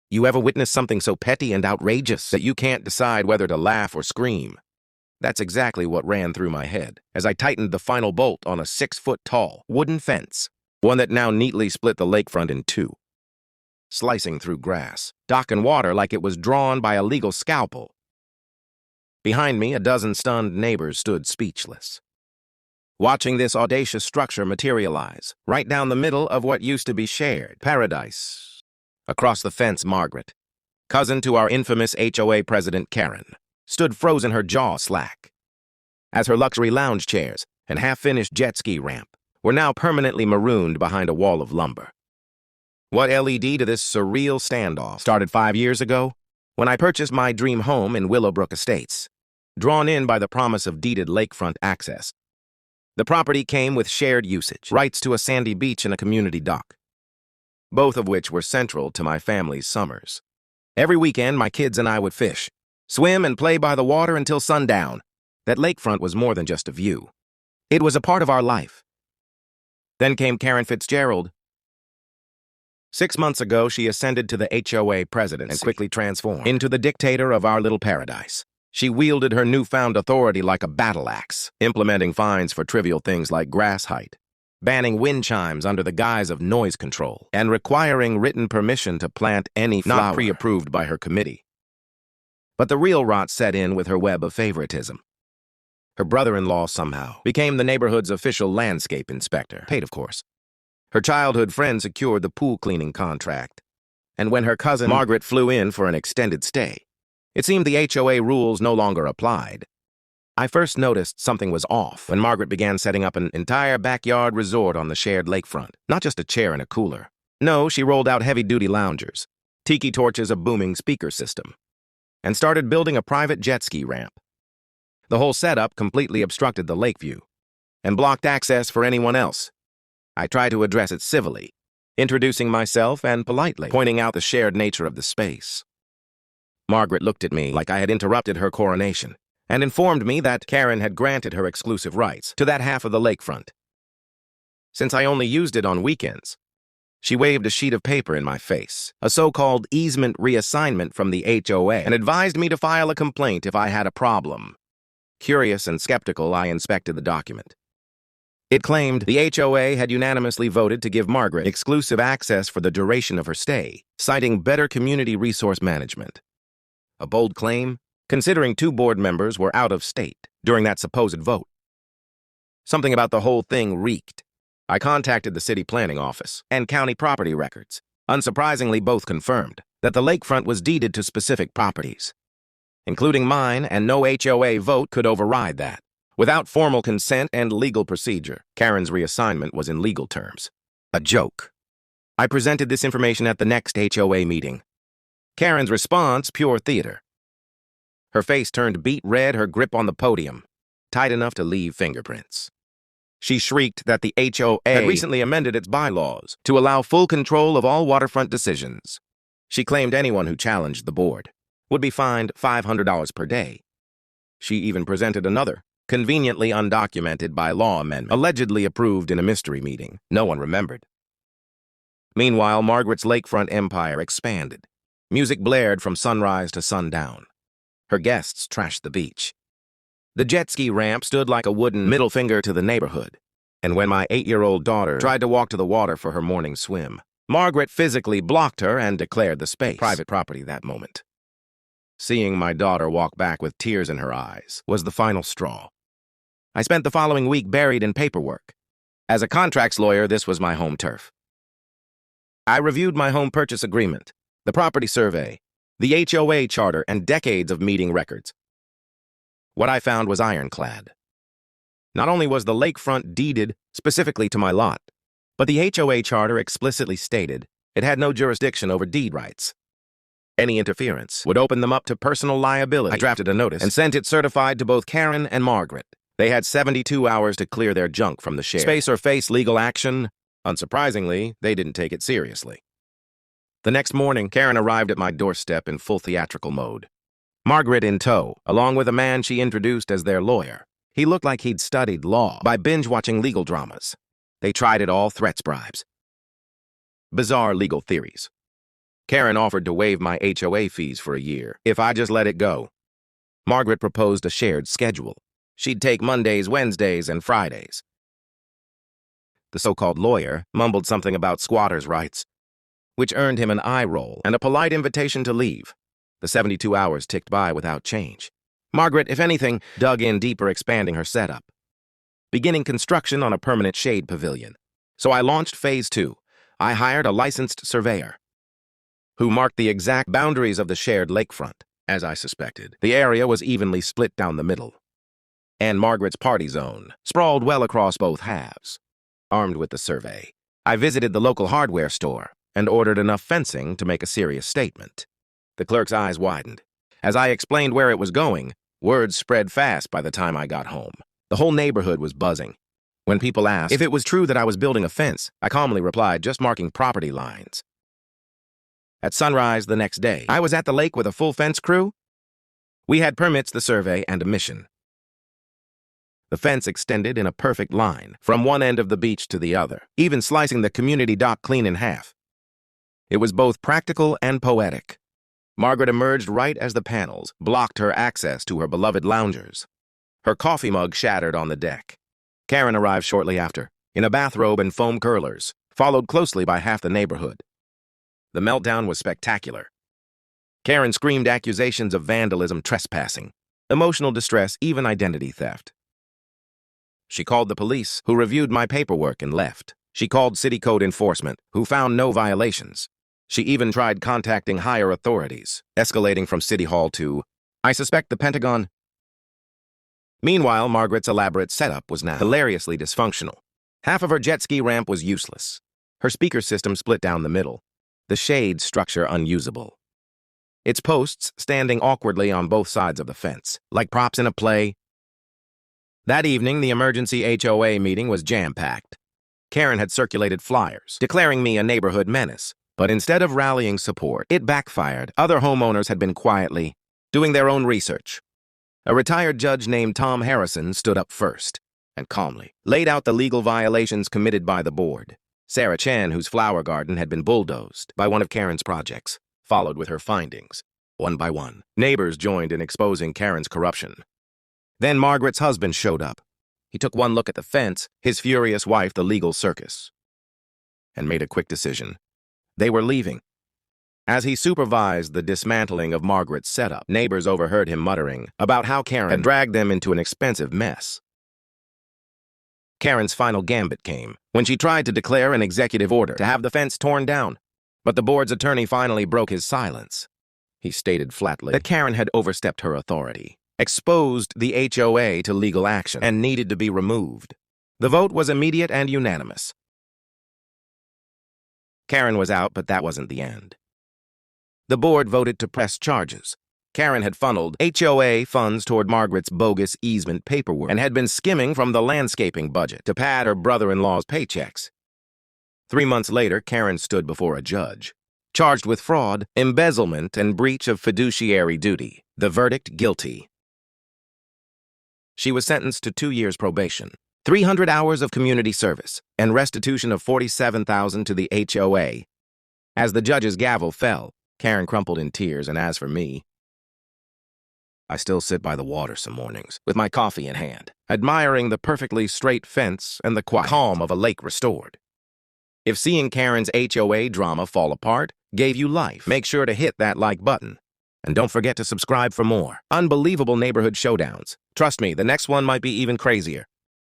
You ever witnessed something so petty and outrageous that you can't decide whether to laugh or scream? That's exactly what ran through my head as I tightened the final bolt on a 6-foot-tall wooden fence, one that now neatly split the lakefront in two, slicing through grass, dock, and water like it was drawn by a legal scalpel. Behind me, a dozen stunned neighbors stood speechless, watching this audacious structure materialize right down the middle of what used to be shared paradise. Across the fence, Margaret, cousin to our infamous HOA president Karen, stood frozen, her jaw slack, as her luxury lounge chairs and half-finished jet ski ramp were now permanently marooned behind a wall of lumber. What LED to this surreal standoff started 5 years ago when I purchased my dream home in Willowbrook Estates, drawn in by the promise of deeded lakefront access. The property came with shared usage, rights to a sandy beach and a community dock, both of which were central to my family's summers. Every weekend, my kids and I would fish, swim, and play by the water until sundown. That lakefront was more than just a view. It was a part of our life. Then came Karen Fitzgerald. 6 months ago, she ascended to the HOA presidency and quickly transformed into the dictator of our little paradise. She wielded her newfound authority like a battle axe, implementing fines for trivial things like grass height, banning wind chimes under the guise of noise control, and requiring written permission to plant any flower not pre-approved by her committee. But the real rot set in with her web of favoritism. Her brother-in-law somehow became the neighborhood's official landscape inspector, paid of course. Her childhood friend secured the pool cleaning contract, and when her cousin Margaret flew in for an extended stay, it seemed the HOA rules no longer applied. I first noticed something was off when Margaret began setting up an entire backyard resort on the shared lakefront. Not just a chair and a cooler. No, she rolled out heavy-duty loungers, tiki torches, a booming speaker system, and started building a private jet ski ramp. The whole setup completely obstructed the lake view and blocked access for anyone else. I tried to address it civilly, introducing myself and politely pointing out the shared nature of the space. Margaret looked at me like I had interrupted her coronation and informed me that Karen had granted her exclusive rights to that half of the lakefront, since I only used it on weekends. She waved a sheet of paper in my face, a so-called easement reassignment from the HOA, and advised me to file a complaint if I had a problem. Curious and skeptical, I inspected the document. It claimed the HOA had unanimously voted to give Margaret exclusive access for the duration of her stay, citing better community resource management. A bold claim, considering 2 board members were out of state during that supposed vote. Something about the whole thing reeked. I contacted the city planning office and county property records. Unsurprisingly, both confirmed that the lakefront was deeded to specific properties, including mine, and no HOA vote could override that. Without formal consent and legal procedure, Karen's reassignment was in legal terms a joke. I presented this information at the next HOA meeting. Karen's response, pure theater. Her face turned beet red, her grip on the podium tight enough to leave fingerprints. She shrieked that the HOA had recently amended its bylaws to allow full control of all waterfront decisions. She claimed anyone who challenged the board would be fined $500 per day. She even presented another, conveniently undocumented by law amendment, allegedly approved in a mystery meeting no one remembered. Meanwhile, Margaret's lakefront empire expanded. Music blared from sunrise to sundown. Her guests trashed the beach. The jet ski ramp stood like a wooden middle finger to the neighborhood, and when my 8-year-old daughter tried to walk to the water for her morning swim, Margaret physically blocked her and declared the space private property that moment. Seeing my daughter walk back with tears in her eyes was the final straw. I spent the following week buried in paperwork. As a contracts lawyer, this was my home turf. I reviewed my home purchase agreement, the property survey, the HOA charter, and decades of meeting records. What I found was ironclad. Not only was the lakefront deeded specifically to my lot, but the HOA charter explicitly stated it had no jurisdiction over deed rights. Any interference would open them up to personal liability. I drafted a notice and sent it certified to both Karen and Margaret. They had 72 hours to clear their junk from the share space or face legal action. Unsurprisingly, they didn't take it seriously. The next morning, Karen arrived at my doorstep in full theatrical mode, Margaret in tow, along with a man she introduced as their lawyer. He looked like he'd studied law by binge-watching legal dramas. They tried it all: threats, bribes, bizarre legal theories. Karen offered to waive my HOA fees for a year if I just let it go. Margaret proposed a shared schedule. She'd take Mondays, Wednesdays, and Fridays. The so-called lawyer mumbled something about squatters' rights, which earned him an eye roll and a polite invitation to leave. The 72 hours ticked by without change. Margaret, if anything, dug in deeper, expanding her setup, beginning construction on a permanent shade pavilion. So I launched Phase 2. I hired a licensed surveyor who marked the exact boundaries of the shared lakefront. As I suspected, the area was evenly split down the middle, and Margaret's party zone sprawled well across both halves. Armed with the survey, I visited the local hardware store and ordered enough fencing to make a serious statement. The clerk's eyes widened. As I explained where it was going, words spread fast by the time I got home. The whole neighborhood was buzzing. When people asked if it was true that I was building a fence, I calmly replied, just marking property lines. At sunrise the next day, I was at the lake with a full fence crew. We had permits, the survey, and a mission. The fence extended in a perfect line from one end of the beach to the other, even slicing the community dock clean in half. It was both practical and poetic. Margaret emerged right as the panels blocked her access to her beloved loungers. Her coffee mug shattered on the deck. Karen arrived shortly after, in a bathrobe and foam curlers, followed closely by half the neighborhood. The meltdown was spectacular. Karen screamed accusations of vandalism, trespassing, emotional distress, even identity theft. She called the police, who reviewed my paperwork and left. She called city code enforcement, who found no violations. She even tried contacting higher authorities, escalating from City Hall to, I suspect, the Pentagon. Meanwhile, Margaret's elaborate setup was now hilariously dysfunctional. Half of her jet ski ramp was useless. Her speaker system split down the middle. The shade structure unusable. Its posts standing awkwardly on both sides of the fence, like props in a play. That evening, the emergency HOA meeting was jam-packed. Karen had circulated flyers, declaring me a neighborhood menace. But instead of rallying support, it backfired. Other homeowners had been quietly doing their own research. A retired judge named Tom Harrison stood up first and calmly laid out the legal violations committed by the board. Sarah Chan, whose flower garden had been bulldozed by one of Karen's projects, followed with her findings. One by one, neighbors joined in exposing Karen's corruption. Then Margaret's husband showed up. He took one look at the fence, his furious wife the legal circus, and made a quick decision. They were leaving. As he supervised the dismantling of Margaret's setup, neighbors overheard him muttering about how Karen had dragged them into an expensive mess. Karen's final gambit came when she tried to declare an executive order to have the fence torn down. But the board's attorney finally broke his silence. He stated flatly that Karen had overstepped her authority, exposed the HOA to legal action, and needed to be removed. The vote was immediate and unanimous. Karen was out, but that wasn't the end. The board voted to press charges. Karen had funneled HOA funds toward Margaret's bogus easement paperwork and had been skimming from the landscaping budget to pad her brother-in-law's paychecks. 3 months later, Karen stood before a judge, charged with fraud, embezzlement, and breach of fiduciary duty. The verdict, guilty. She was sentenced to 2 years probation, 300 hours of community service, and restitution of $47,000 to the HOA. As the judge's gavel fell, Karen crumpled in tears, and as for me, I still sit by the water some mornings, with my coffee in hand, admiring the perfectly straight fence and the quiet calm of a lake restored. If seeing Karen's HOA drama fall apart gave you life, make sure to hit that like button. And don't forget to subscribe for more unbelievable neighborhood showdowns. Trust me, the next one might be even crazier.